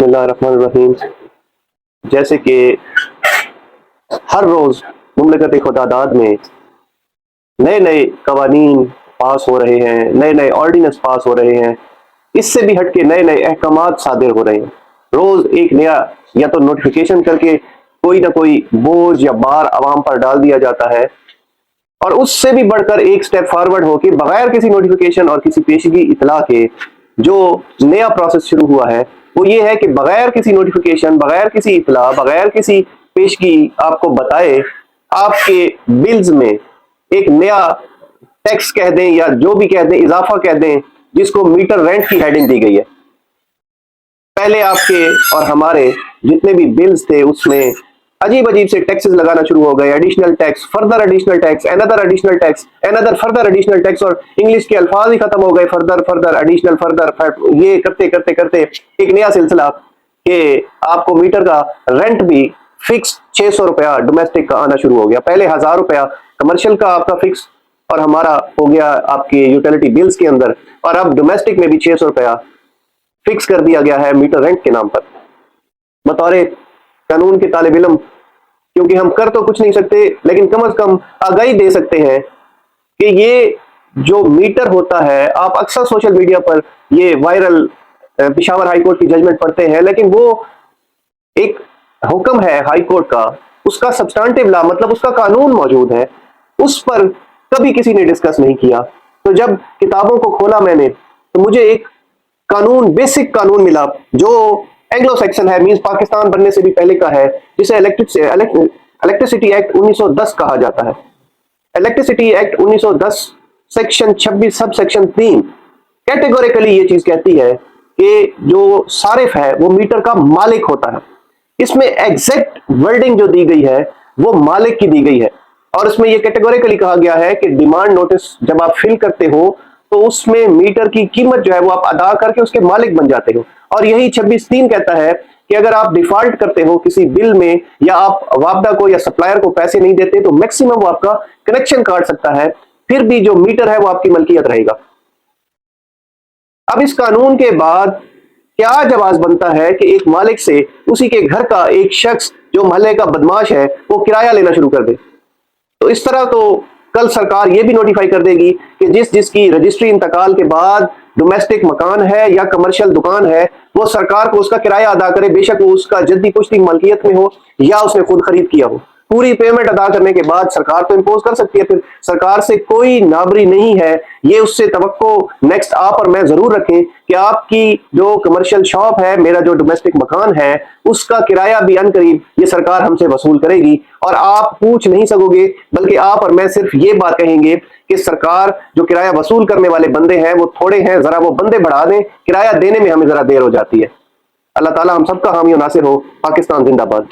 बिस्मिल्लाहिर्रहमानिर्रहीम। जैसे कि हर रोज मुमलकत खुदादाद में नए नए कवानीन पास हो रहे हैं, नए नए ऑर्डिनेंस पास हो रहे हैं, इससे भी हटके नए नए अहकामात सादिर हो रहे हैं। रोज एक नया या तो नोटिफिकेशन करके कोई ना कोई बोझ या बार आवाम पर डाल दिया जाता है, और उससे भी बढ़कर एक स्टेप फॉरवर्ड होके बगैर किसी नोटिफिकेशन और किसी पेशगी इतला के जो नया प्रोसेस शुरू हुआ है वो ये है कि बगैर किसी नोटिफिकेशन, बगैर किसी इतला, बगैर किसी पेशगी आपको बताए आपके बिल्स में एक नया टैक्स कह दें या जो भी कह दें, इजाफा कह दें, जिसको मीटर रेंट की हेडिंग दी गई है। पहले आपके और हमारे जितने भी बिल्स थे उसमें अजीब अजीब से टैक्सेस लगाना शुरू हो गए, additional tax, further additional tax, another additional tax, another further additional tax, और इंग्लिश के अल्फाज ही खत्म हो गए, फर्दर फर्दर एडिशनल फर्दर, ये करते करते करते एक नया सिलसिला कि आपको मीटर का रेंट भी फिक्स 600 रुपया डोमेस्टिक का आना शुरू हो गया। पहले 1000 रुपया कमर्शियल का आपका फिक्स और हमारा हो गया आपके यूटिलिटी बिल्स के अंदर, और अब डोमेस्टिक में भी 600 रुपया फिक्स कर दिया गया है मीटर रेंट के नाम पर। बतौर कानून के तालिब इल्म, क्योंकि हम कर तो कुछ नहीं सकते लेकिन कम से कम आगाही दे सकते हैं कि ये जो मीटर होता है, आप अक्सर सोशल मीडिया पर ये वायरल पेशावर हाई कोर्ट की जजमेंट पढ़ते हैं, लेकिन वो एक हुक्म है हाई कोर्ट का, उसका सब्सटेंटिव लॉ मतलब उसका कानून मौजूद है, उस पर कभी किसी ने डिस्कस नहीं किया। तो जब किताबों को खोला मैंने तो मुझे एक कानून, बेसिक कानून मिला जो एंग्लो सेक्शन है, मींस पाकिस्तान बनने से भी पहले का है, जिसे इलेक्ट्रिसिटी एक्ट 1910 कहा जाता है। Electricity act 1910 section 26 sub section 3 categorically ये चीज कहती है कि जो सारिफ है वो मीटर का मालिक होता है। इसमें एग्जैक्ट वर्डिंग जो दी गई है वो मालिक की दी गई है, और इसमें ये कैटेगोरिकली कहा गया है कि डिमांड नोटिस जब आप फिल करते हो तो उसमें मीटर की कीमत जो है वो आप अदा करके उसके मालिक बन जाते हो। और यही 26(3) कहता है कि अगर आप डिफॉल्ट करते हो किसी बिल में या आप वापडा को या सप्लायर को पैसे नहीं देते तो मैक्सिमम वो आपका कनेक्शन काट सकता है, फिर भी जो मीटर है वो आपकी मलकियत रहेगा। अब इस कानून के बाद क्या जवाब बनता है कि एक मालिक से उसी के घर का एक शख्स जो मोहल्ले का बदमाश है वो किराया लेना शुरू कर दे। तो इस तरह तो कल सरकार ये भी नोटिफाई कर देगी कि जिसकी रजिस्ट्री इंतकाल के बाद डोमेस्टिक मकान है या कमर्शियल दुकान है वो सरकार को उसका किराया अदा करे, बेशक वो उसका जद्दी पुश्ती मलकियत में हो या उसने खुद खरीद किया हो। पूरी पेमेंट अदा करने के बाद सरकार तो इंपोज कर सकती है, फिर सरकार से कोई नाबरी नहीं है। ये उससे तवक्को नेक्स्ट आप और मैं जरूर रखें कि आपकी जो कमर्शियल शॉप है, मेरा जो डोमेस्टिक मकान है, उसका किराया भी अनकरीब ये सरकार हमसे वसूल करेगी, और आप पूछ नहीं सकोगे, बल्कि आप और मैं सिर्फ ये बात कहेंगे कि सरकार जो किराया वसूल करने वाले बंदे हैं वो थोड़े हैं, जरा वो बंदे बढ़ा दें, किराया देने में हमें जरा देर हो जाती है। अल्लाह ताला हम सबका हामी और नासिर हो। पाकिस्तान जिंदाबाद।